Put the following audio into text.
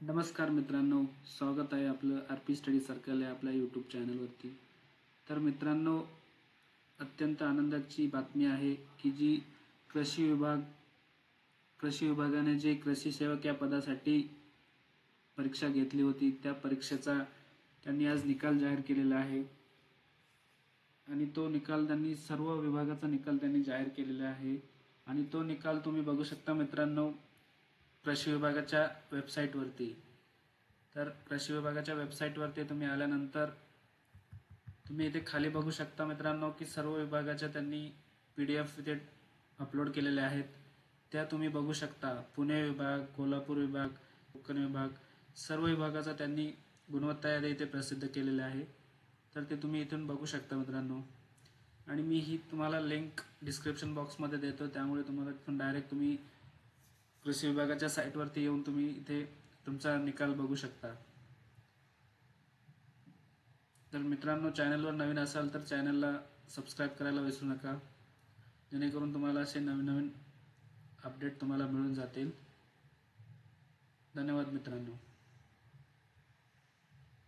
नमस्कार मित्रांनो, स्वागत आहे आपलं RP स्टडी सर्कल या आपल्या यूट्यूब चॅनलवरती. तर मित्रांनो, अत्यंत आनंदाची बातमी आहे की जी कृषी विभागाने जे कृषी सेवक या पदासाठी परीक्षा घेतली होती त्या परीक्षेचा त्यांनी आज निकाल जाहीर केलेला आहे. आणि तो निकाल सर्व विभागाचा निकाल त्यांनी जाहीर केलेला आहे. आणि तो निकाल तुम्ही बघू शकता मित्रांनो कृषी विभागाच्या वेबसाईटवरती. तर कृषी विभागाच्या वेबसाईटवरती तुम्ही आल्यानंतर तुम्ही इथे खाली बघू शकता मित्रांनो की सर्व विभागाच्या त्यांनी PDF इथे अपलोड केलेले आहेत. त्या तुम्ही बघू शकता. पुणे विभाग, कोल्हापूर विभाग, कोकण विभाग, सर्व विभागाचा त्यांनी गुणवत्ता यादी इथे प्रसिद्ध केलेले आहे. तर ते तुम्ही इथून बघू शकता मित्रांनो. आणि मी ही तुम्हाला लिंक डिस्क्रिप्शन बॉक्समध्ये देतो, त्यामुळे तुम्हाला तिथून डायरेक्ट तुम्ही कृषी विभागाच्या साईटवरती येऊन तुम्ही इथे तुमचा निकाल बघू शकता. तर मित्रांनो, चॅनलवर नवीन असाल तर चॅनलला सबस्क्राईब करायला विसरू नका, जेणेकरून तुम्हाला असे नवीन अपडेट तुम्हाला मिळून जातील. धन्यवाद मित्रांनो.